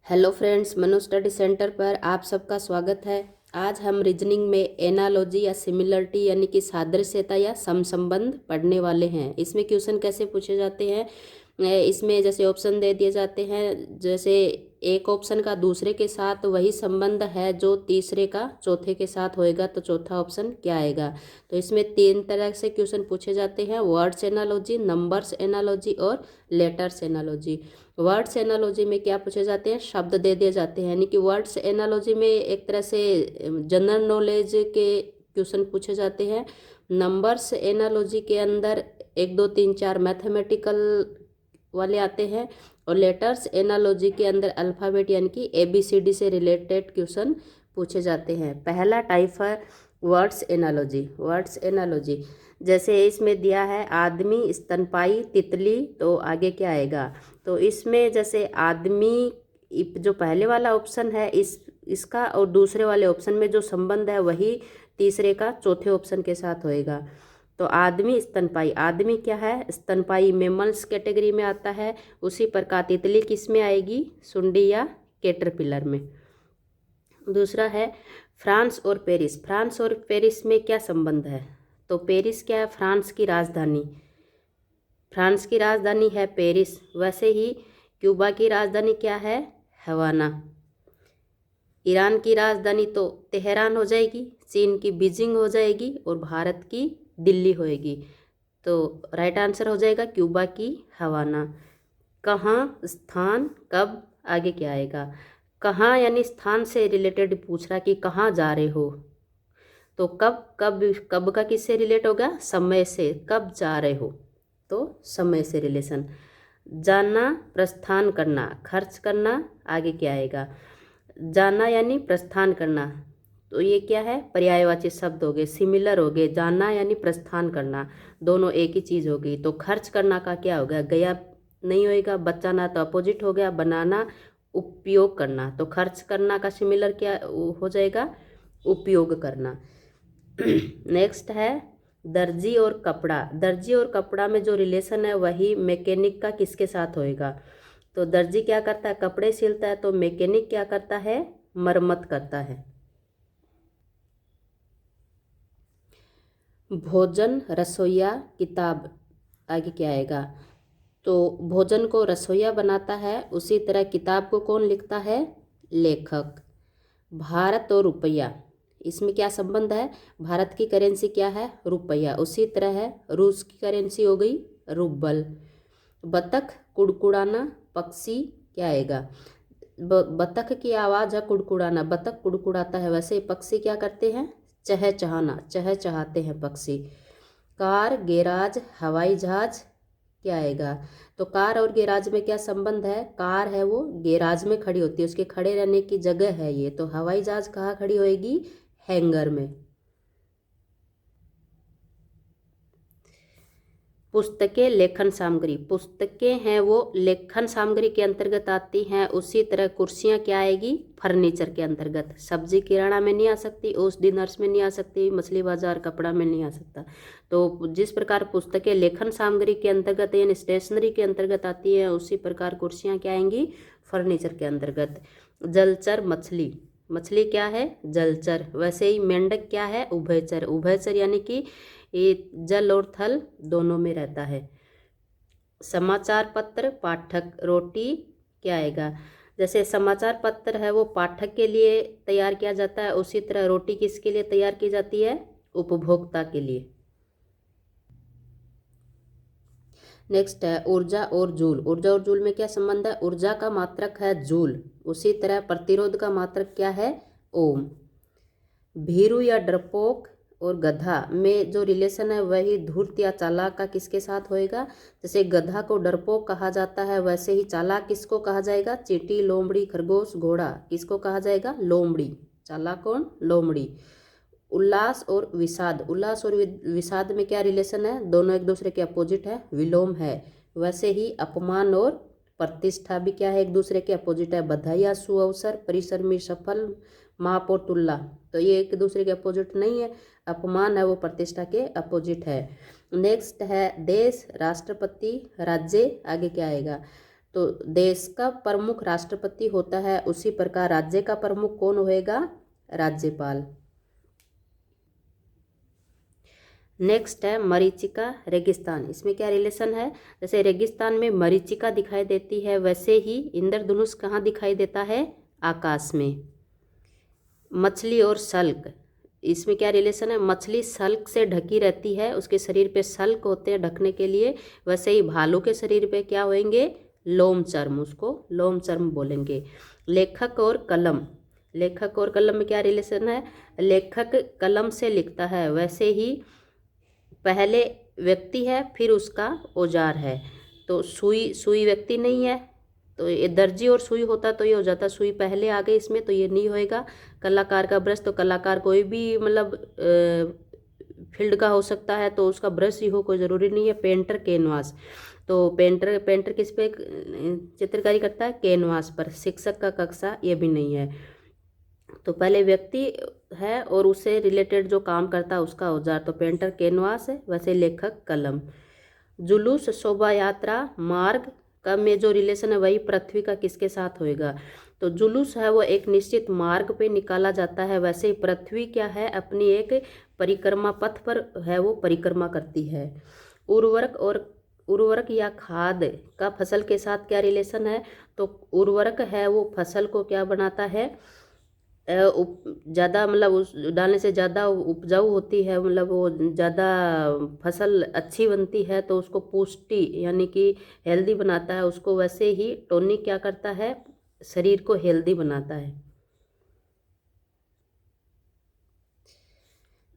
Hello friends, Manu study centre पर आप सबका स्वागत है। आज हम रीजनिंग में एनालॉजी या सिमिलरिटी यानी कि सादृश्यता या समसंबंध पढ़ने वाले हैं। इसमें क्वेश्चन कैसे पूछे जाते हैं, इसमें जैसे ऑप्शन दे दिए जाते हैं। जैसे एक ऑप्शन का दूसरे के साथ वही संबंध है जो तीसरे का चौथे के साथ होएगा, तो चौथा ऑप्शन क्या आएगा। तो इसमें 3 तरह से क्वेश्चन पूछे जाते हैं: वर्ड्स एनालॉजी, नंबर्स एनालॉजी और लेटर्स एनालॉजी। वर्ड्स एनालॉजी में क्या पूछे जाते हैं, शब्द दे दिए जाते हैं। यानी कि वर्ड्स एनालॉजी में एक तरह से जनरल नॉलेज के क्वेश्चन पूछे जाते हैं। नंबर्स एनालॉजी के अंदर 1 2 3 4 मैथमेटिकल वाले आते हैं। और लेटर्स एनालॉजी के अंदर अल्फ़ाबेट यानी कि ABCD से रिलेटेड क्वेश्चन पूछे जाते हैं। पहला टाइप है वर्ड्स एनालॉजी। वर्ड्स एनालॉजी जैसे इसमें दिया है आदमी, स्तनपाई, तितली, तो आगे क्या आएगा। तो इसमें जैसे आदमी, जो पहले वाला ऑप्शन है इसका और दूसरे वाले ऑप्शन में जो संबंध है वही तीसरे का चौथे ऑप्शन के साथ होएगा। तो आदमी, स्तनपाई, आदमी क्या है, स्तनपाई मेमल्स कैटेगरी में आता है। उसी प्रकार तितली किस में आएगी, सुंडी या कैटरपिलर में। दूसरा है फ्रांस और पेरिस। फ्रांस और पेरिस में क्या संबंध है, तो पेरिस क्या है, फ्रांस की राजधानी। फ्रांस की राजधानी है पेरिस। वैसे ही क्यूबा की राजधानी क्या है, हवाना। ईरान की राजधानी तो तेहरान हो जाएगी, चीन की बीजिंग हो जाएगी और भारत की दिल्ली होएगी। तो राइट आंसर हो जाएगा क्यूबा की हवाना। कहाँ, स्थान, कब, आगे क्या आएगा। कहाँ यानी स्थान से रिलेटेड पूछ रहा कि कहाँ जा रहे हो। तो कब, कब का किससे रिलेट होगा, समय से, कब जा रहे हो, तो समय से रिलेशन। जाना, प्रस्थान करना, खर्च करना, आगे क्या आएगा। जाना यानी प्रस्थान करना, तो ये क्या है, पर्यायवाची शब्द हो गए, सिमिलर हो गए। जाना यानी प्रस्थान करना, दोनों एक ही चीज़ हो गई। तो खर्च करना का क्या होगा, गया नहीं होएगा। बचाना तो अपोजिट हो गया। बनाना, उपयोग करना, तो खर्च करना का सिमिलर क्या हो जाएगा, उपयोग करना। नेक्स्ट है दर्जी और कपड़ा। दर्जी और कपड़ा में जो रिलेशन है वही मैकेनिक का किसके साथ होएगा। तो दर्जी क्या करता है, कपड़े सिलता है, तो मैकेनिक क्या करता है, मरम्मत करता है। भोजन, रसोइया, किताब, आगे क्या आएगा। तो भोजन को रसोइया बनाता है, उसी तरह किताब को कौन लिखता है, लेखक। भारत और रुपया, इसमें क्या संबंध है, भारत की करेंसी क्या है, रुपया। उसी तरह है रूस की करेंसी हो गई रूबल। बतख, कुड़कुड़ाना, पक्षी, क्या आएगा। बतख की आवाज़ है कुड़कुड़ाना, बतख कुड़कुड़ाता है। वैसे पक्षी क्या करते हैं, चहचहाना, चहचहाते हैं पक्षी। कार, गैराज, हवाई जहाज, क्या आएगा। तो कार और गैराज में क्या संबंध है, कार है वो गैराज में खड़ी होती है, उसके खड़े रहने की जगह है ये। तो हवाई जहाज कहाँ खड़ी होएगी, हैंगर में। पुस्तकें, लेखन सामग्री, पुस्तकें हैं वो लेखन सामग्री के अंतर्गत आती हैं। उसी तरह कुर्सियाँ क्या आएगी, फर्नीचर के अंतर्गत। सब्जी किराना में नहीं आ सकती, औषधि डिनर्स में नहीं आ सकती, मछली बाजार कपड़ा में नहीं आ सकता। तो जिस प्रकार पुस्तकें लेखन सामग्री के अंतर्गत यानी स्टेशनरी के अंतर्गत आती है, उसी प्रकार कुर्सियाँ क्या आएंगी, फर्नीचर के अंतर्गत। जलचर, मछली, मछली क्या है, जलचर। वैसे ही मेंढक क्या है, उभयचर। उभयचर यानी कि ये जल और थल दोनों में रहता है। समाचार पत्र, पाठक, रोटी, क्या आएगा। जैसे समाचार पत्र है वो पाठक के लिए तैयार किया जाता है, उसी तरह रोटी किसके लिए तैयार की जाती है, उपभोक्ता के लिए। नेक्स्ट है ऊर्जा और जूल। ऊर्जा और जूल में क्या संबंध है, ऊर्जा का मात्रक है जूल, उसी तरह प्रतिरोध का मात्रक क्या है, ओम। भीरू या डरपोक और गधा में जो रिलेशन है वही धूर्त या चालाक का किसके साथ होएगा। जैसे गधा को डरपोक कहा जाता है, वैसे ही चालाक किसको कहा जाएगा, चींटी, लोमड़ी, खरगोश, घोड़ा, किसको कहा जाएगा, लोमड़ी। चालाक कौन, लोमड़ी। उल्लास और विषाद, उल्लास और विषाद में क्या रिलेशन है, दोनों एक दूसरे के अपोजिट है, विलोम है। वैसे ही अपमान और प्रतिष्ठा भी क्या है, एक दूसरे के अपोजिट है। बधाई, सुअवसर, परिसर में सफल, माप और तुल्ला, तो ये एक दूसरे के अपोजिट नहीं है। अपमान है वो प्रतिष्ठा के अपोजिट है। नेक्स्ट है देश, राष्ट्रपति, राज्य, आगे क्या आएगा। तो देश का प्रमुख राष्ट्रपति होता है, उसी प्रकार राज्य का प्रमुख कौन होएगा? राज्यपाल। नेक्स्ट है मरीचिका रेगिस्तान। इसमें क्या रिलेशन है? जैसे रेगिस्तान में मरीचिका दिखाई देती है, वैसे ही इंद्रधनुष कहाँ दिखाई देता है? आकाश में। मछली और सल्क, इसमें क्या रिलेशन है? मछली सल्क से ढकी रहती है, उसके शरीर पे सल्क होते हैं ढकने के लिए, वैसे ही भालू के शरीर पे क्या होंगे? लोम चर्म, उसको लोम चर्म बोलेंगे। लेखक और कलम, लेखक और कलम में क्या रिलेशन है? लेखक कलम से लिखता है, वैसे ही पहले व्यक्ति है फिर उसका औजार है। तो सुई, सुई व्यक्ति नहीं है, तो ये दर्जी और सुई होता तो ये हो जाता, सुई पहले आ गई इसमें, तो ये नहीं होएगा। कलाकार का ब्रश, तो कलाकार कोई भी मतलब फील्ड का हो सकता है, तो उसका ब्रश ही हो, कोई ज़रूरी नहीं है। पेंटर कैनवास, तो पेंटर, पेंटर किस पे चित्रकारी करता है? कैनवास पर। शिक्षक का कक्षा, ये भी नहीं है। तो पहले व्यक्ति है और उससे रिलेटेड जो काम करता है उसका औजार, तो पेंटर कैनवास है, वैसे लेखक कलम। जुलूस, शोभा यात्रा, मार्ग का में जो रिलेशन है वही पृथ्वी का किसके साथ होएगा? तो जुलूस है वो एक निश्चित मार्ग पे निकाला जाता है, वैसे ही पृथ्वी क्या है? अपनी एक परिक्रमा पथ पर है, वो परिक्रमा करती है। उर्वरक और उर्वरक या खाद का फसल के साथ क्या रिलेशन है? तो उर्वरक है वो फसल को क्या बनाता है? ज़्यादा मतलब उस डालने से ज़्यादा उपजाऊ होती है, मतलब वो ज़्यादा फसल अच्छी बनती है, तो उसको पुष्टि यानी कि हेल्दी बनाता है उसको। वैसे ही टॉनिक क्या करता है? शरीर को हेल्दी बनाता है।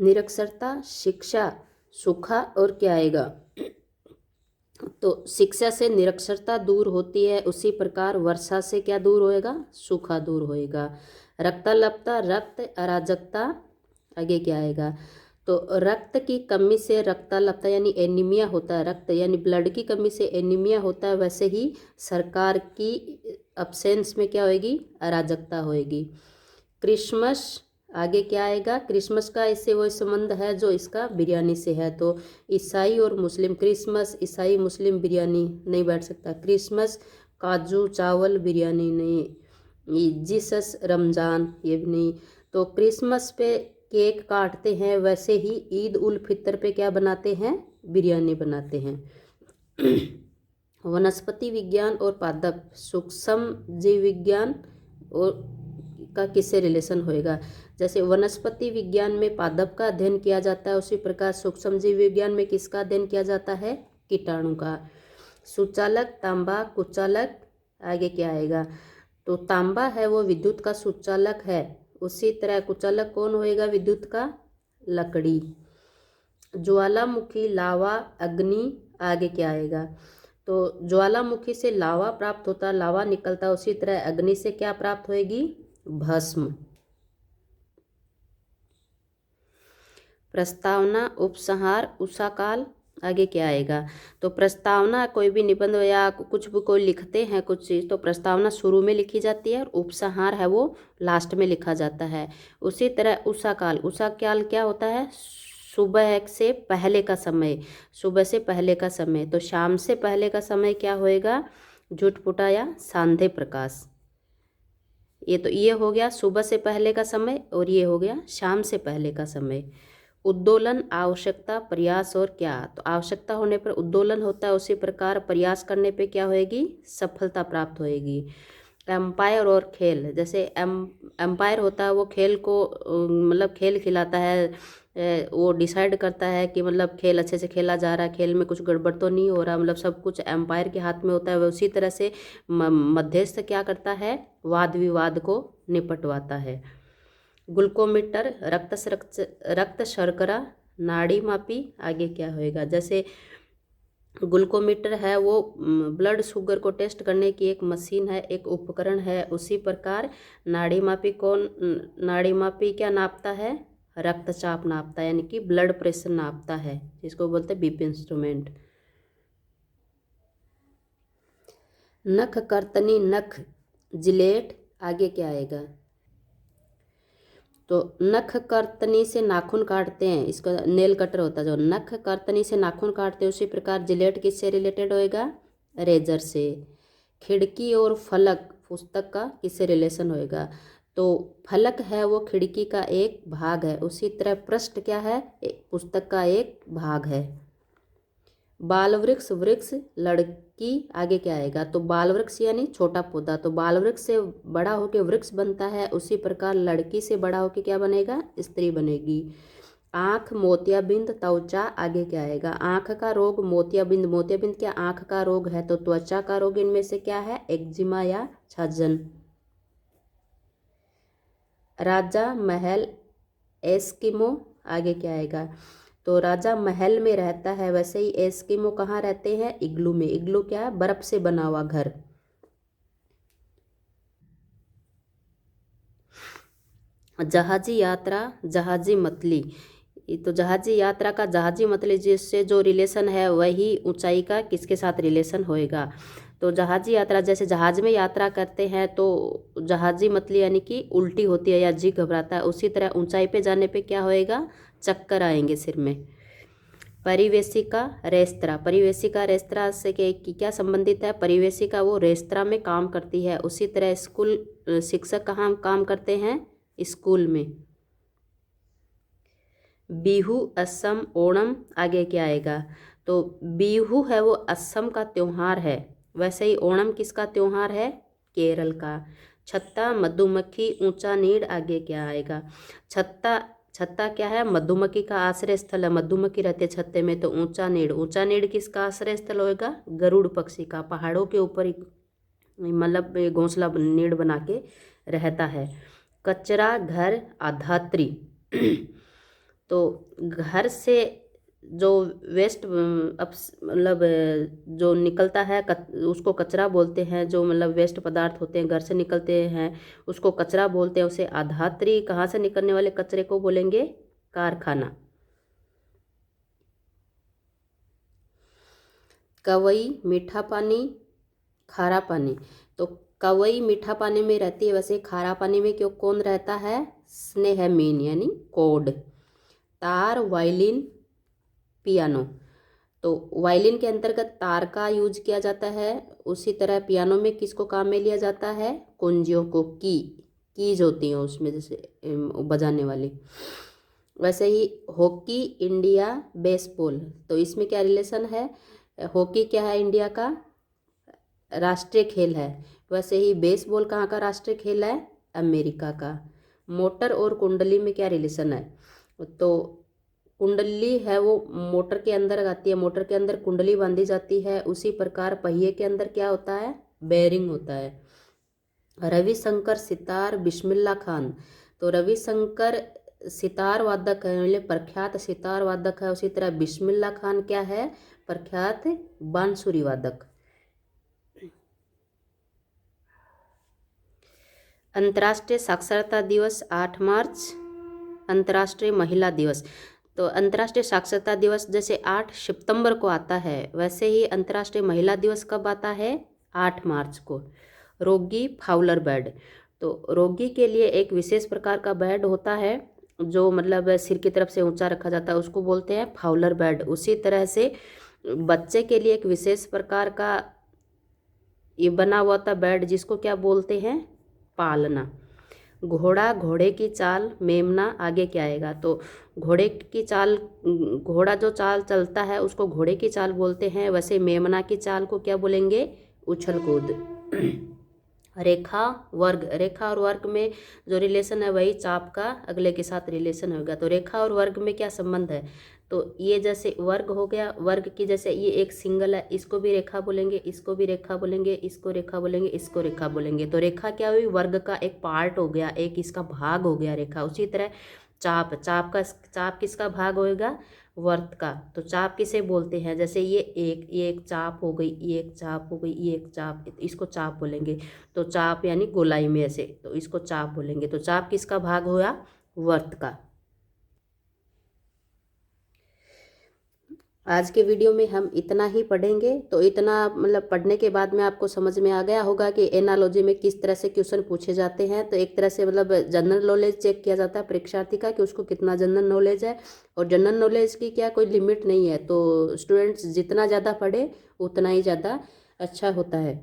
निरक्षरता, शिक्षा, सूखा और क्या आएगा? तो शिक्षा से निरक्षरता दूर होती है, उसी प्रकार वर्षा से क्या दूर होएगा? सूखा दूर होएगा। रक्ताल्पता, रक्त अराजकता, आगे क्या आएगा? तो रक्त की कमी से रक्ताल्पता यानी एनीमिया होता है, रक्त यानी ब्लड की कमी से एनीमिया होता है, वैसे ही सरकार की अब्सेंस में क्या होएगी? अराजकता होएगी। क्रिसमस, आगे क्या आएगा? क्रिसमस का इससे वो संबंध है जो इसका बिरयानी से है, तो ईसाई और मुस्लिम, क्रिसमस ईसाई मुस्लिम बिरयानी नहीं बैठ सकता। क्रिसमस काजू चावल बिरयानी नहीं। जीसस रमज़ान, ये भी नहीं। तो क्रिसमस पे केक काटते हैं, वैसे ही ईद उल फितर पे क्या बनाते हैं? बिरयानी बनाते हैं। वनस्पति विज्ञान और पादप, सूक्ष्म जीव विज्ञान और का किससे रिलेशन होएगा? जैसे वनस्पति विज्ञान में पादप का अध्ययन किया जाता है, उसी प्रकार सूक्ष्म जीव विज्ञान में किसका अध्ययन किया जाता है? कीटाणु का। सुचालक, तांबा, कुचालक, आगे क्या आएगा? तो तांबा है वो विद्युत का सुचालक है, उसी तरह कुचालक कौन होएगा विद्युत का? लकड़ी। ज्वालामुखी, लावा, अग्नि, आगे क्या आएगा? तो ज्वालामुखी से लावा प्राप्त होता है, लावा निकलता है, उसी तरह अग्नि से क्या प्राप्त होएगी? भस्म। प्रस्तावना, उपसंहार, उषाकाल, आगे क्या आएगा? तो प्रस्तावना कोई भी निबंध या कुछ भी कोई लिखते हैं कुछ चीज़, तो प्रस्तावना शुरू में लिखी जाती है और उपसंहार है वो लास्ट में लिखा जाता है। उसी तरह उषाकाल, उषाकाल क्या होता है? सुबह से पहले का समय, सुबह से पहले का समय। तो शाम से पहले का समय क्या होएगा? झुटपुटा या सांध्य प्रकाश। ये हो गया सुबह से पहले का समय, और ये हो गया शाम से पहले का समय। उद्दोलन, आवश्यकता, प्रयास और क्या? तो आवश्यकता होने पर उद्दोलन होता है, उसी प्रकार प्रयास करने पे क्या होएगी? सफलता प्राप्त होएगी। एम्पायर और खेल, जैसे एम्पायर होता है वो खेल को मतलब खेल खिलाता है, वो डिसाइड करता है कि मतलब खेल अच्छे से खेला जा रहा है, खेल में कुछ गड़बड़ तो नहीं हो रहा, मतलब सब कुछ एम्पायर के हाथ में होता है। वह उसी तरह से मध्यस्थ क्या करता है? वाद विवाद को निपटवाता है। ग्लूकोमीटर, रक्त शर्करा, नाड़ी मापी, आगे क्या होएगा? जैसे ग्लूकोमीटर है वो ब्लड शुगर को टेस्ट करने की एक मशीन है, एक उपकरण है, उसी प्रकार नाड़ी मापी नाड़ी मापी क्या नापता है? रक्तचाप नापता है, यानी कि ब्लड प्रेशर नापता है, जिसको बोलते हैं बीपी इंस्ट्रूमेंट। नख कर्तनी, नख जिलेट, आगे क्या आएगा? तो नख कर्तनी से नाखून काटते हैं, इसका नेल कटर होता है जो नख कर्तनी से नाखून काटते हैं, उसी प्रकार जिलेट किससे रिलेटेड होएगा? रेजर से। खिड़की और फलक पुस्तक का किससे रिलेशन होएगा? तो फलक है वो खिड़की का एक भाग है, उसी तरह पृष्ठ क्या है? पुस्तक का एक भाग है। बाल वृक्ष वृक्ष लड़की आगे क्या आएगा? तो बाल वृक्ष यानी छोटा पौधा, तो बाल वृक्ष से बड़ा होकर वृक्ष बनता है, उसी प्रकार लड़की से बड़ा होकर क्या बनेगा? स्त्री बनेगी। आँख मोतियाबिंद त्वचा आगे क्या आएगा? आँख का रोग मोतियाबिंद, मोतियाबिंद क्या आँख का रोग है, तो त्वचा का रोग इनमें से क्या है? एक्जिमा या छाजन। राजा महल एस्किमो आगे क्या आएगा? तो राजा महल में रहता है, वैसे ही एस्किमो कहाँ रहते हैं? इग्लू में। इग्लू क्या है? बर्फ से बना हुआ घर। जहाजी यात्रा जहाजी मतली, तो जहाजी यात्रा का जहाजी मतली जिससे जो रिलेशन है वही ऊंचाई का किसके साथ रिलेशन होएगा? तो जहाजी यात्रा जैसे जहाज में यात्रा करते हैं तो जहाजी मतली यानी कि उल्टी होती है या जी घबराता है, उसी तरह ऊंचाई पे जाने पे क्या होएगा? चक्कर आएंगे सिर में। परिवेशिका रेस्तरा, परिवेशिका रेस्तरा से क्या संबंधित है? परिवेशिका वो रेस्तरा में काम करती है, उसी तरह स्कूल शिक्षक कहाँ काम करते हैं? स्कूल में। बिहू असम ओणम आगे क्या आएगा? तो बिहू है वो असम का त्योहार है, वैसे ही ओणम किसका त्योहार है? केरल का। छत्ता मधुमक्खी ऊंचा नीड आगे क्या आएगा? छत्ता, छत्ता क्या है? मधुमक्खी का आश्रय स्थल है, मधुमक्खी रहते हैं छत्ते में, तो ऊंचा नीड, ऊंचा नीड किसका आश्रय स्थल होएगा? गरुड़ पक्षी का। पहाड़ों के ऊपर मतलब घोंसला नीड बना के रहता है। कचरा घर आधात्री तो घर से जो वेस्ट मतलब जो निकलता है उसको कचरा बोलते हैं, जो मतलब वेस्ट पदार्थ होते हैं घर से निकलते हैं उसको कचरा बोलते हैं, उसे आधात्री। कहाँ से निकलने वाले कचरे को बोलेंगे? कारखाना। कवई मीठा पानी खारा पानी, तो कवई मीठा पानी में रहती है, वैसे खारा पानी में क्यों कौन रहता है? स्नेह मीन यानी कोड। तार वायलिन पियानो, तो वायलिन के अंतर्गत तार का यूज किया जाता है, उसी तरह पियानो में किसको काम में लिया जाता है? कुंजियों को। कीज होती हैं उसमें जैसे बजाने वाली। वैसे ही हॉकी इंडिया बेसबॉल, तो इसमें क्या रिलेशन है? हॉकी क्या है? इंडिया का राष्ट्रीय खेल है, वैसे ही बेसबॉल कहाँ का राष्ट्रीय खेल है? अमेरिका का। मोटर और कुंडली में क्या रिलेशन है? तो कुंडली है वो मोटर के अंदर आती है, मोटर के अंदर कुंडली बांधी जाती है, उसी प्रकार पहिए के अंदर क्या होता है? बेरिंग होता है। रविशंकर सितार बिस्मिल्लाह खान, तो रविशंकर सितार वादक है, मतलब प्रख्यात सितार वादक है, उसी तरह बिस्मिल्लाह खान क्या है? प्रख्यात बांसुरी वादक। अंतर्राष्ट्रीय साक्षरता दिवस 8 मार्च। अंतर्राष्ट्रीय महिला दिवस, तो अंतर्राष्ट्रीय साक्षरता दिवस जैसे 8 सितंबर को आता है, वैसे ही अंतर्राष्ट्रीय महिला दिवस कब आता है? 8 मार्च को। रोगी फाउलर बेड, तो रोगी के लिए एक विशेष प्रकार का बेड होता है जो मतलब सिर की तरफ से ऊंचा रखा जाता है, उसको बोलते हैं फाउलर बेड। उसी तरह से बच्चे के लिए एक विशेष प्रकार का ये बना हुआ था बेड, जिसको क्या बोलते हैं? पालना। घोड़ा घोड़े की चाल मेमना आगे क्या आएगा? तो घोड़े की चाल, घोड़ा जो चाल चलता है उसको घोड़े की चाल बोलते हैं, वैसे मेमना की चाल को क्या बोलेंगे? उछल कूद। रेखा वर्ग, रेखा और वर्ग में जो रिलेशन है वही चाप का अगले के साथ रिलेशन होगा। तो रेखा और वर्ग में क्या संबंध है? तो ये जैसे वर्ग हो गया, वर्ग की जैसे ये एक सिंगल है, इसको भी रेखा बोलेंगे, इसको भी रेखा बोलेंगे, इसको रेखा बोलेंगे, इसको रेखा बोलेंगे। तो रेखा क्या हुई? वर्ग का एक पार्ट हो गया, एक इसका भाग हो गया रेखा। उसी तरह चाप, चाप किसका भाग होएगा? वर्त का। तो चाप किसे बोलते हैं? जैसे ये एक चाप हो गई, ये एक चाप हो गई, ये एक चाप, इसको चाप बोलेंगे। तो चाप यानी गोलाई में ऐसे, तो इसको चाप बोलेंगे। तो चाप किसका भाग होगा? वर्त का। आज के वीडियो में हम इतना ही पढ़ेंगे, तो इतना मतलब पढ़ने के बाद में आपको समझ में आ गया होगा कि एनालॉजी में किस तरह से क्वेश्चन पूछे जाते हैं। तो एक तरह से मतलब जनरल नॉलेज चेक किया जाता है परीक्षार्थी का कि उसको कितना जनरल नॉलेज है, और जनरल नॉलेज की क्या कोई लिमिट नहीं है। तो स्टूडेंट्स जितना ज़्यादा पढ़े उतना ही ज़्यादा अच्छा होता है।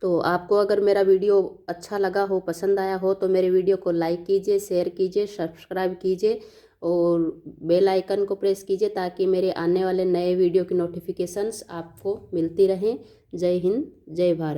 तो आपको अगर मेरा वीडियो अच्छा लगा हो, पसंद आया हो, तो मेरे वीडियो को लाइक कीजिए, शेयर कीजिए, सब्सक्राइब कीजिए और बेल आइकन को प्रेस कीजिए ताकि मेरे आने वाले नए वीडियो की नोटिफिकेशंस आपको मिलती रहें। जय हिंद, जय भारत।